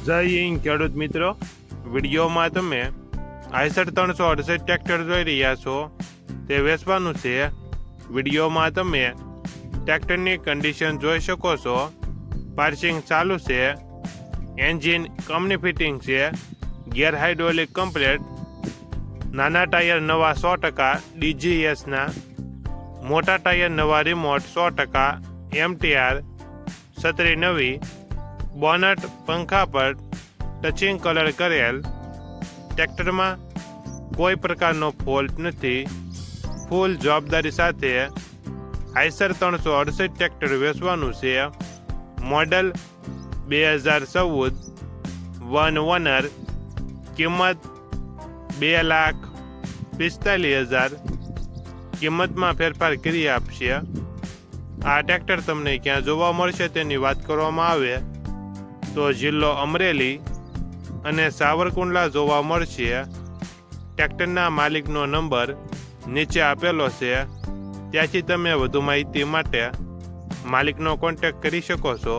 જય હિન્દ ખેડૂત મિત્રો, વિડીયોમાં તમે આઈસર 368 ટ્રેક્ટર જોઈ રહ્યા છો તે વેચવાનું છે. વિડીયોમાં તમે ટ્રેક્ટરની કન્ડિશન જોઈ શકો છો. પાર્સિંગ ચાલુ છે, એન્જિન કંપની ફિટિંગ છે, ગિયર હાઇડ્રોલિક કમ્પ્લેટ, નાના ટાયર નવા 100%, DGSના મોટા ટાયર નવા રિમોટ 100%, MTR, છત્રી નવી, બોનટ પંખા પર ટચિંગ કલર કરેલ. ટ્રેક્ટરમાં કોઈ પ્રકારનો ફોલ્ટ નથી. ફૂલ જવાબદારી સાથે આઈસર 368 ટ્રેક્ટર વેચવાનું છે. મોડલ 2014, વન ઓનર, કિંમત 2,45,000. કિંમતમાં ફેરફાર કરી આપશે. આ ટ્રેક્ટર તમને ક્યાં જોવા મળશે તેની વાત કરવામાં આવે તો જિલ્લો અમરેલી અને સાવરકુંડલા જોવા મળશે. ટ્રેક્ટરના માલિકનો નંબર નીચે આપેલો છે, ત્યાંથી તમે વધુ માહિતી માટે માલિકનો કોન્ટેક્ટ કરી શકો છો.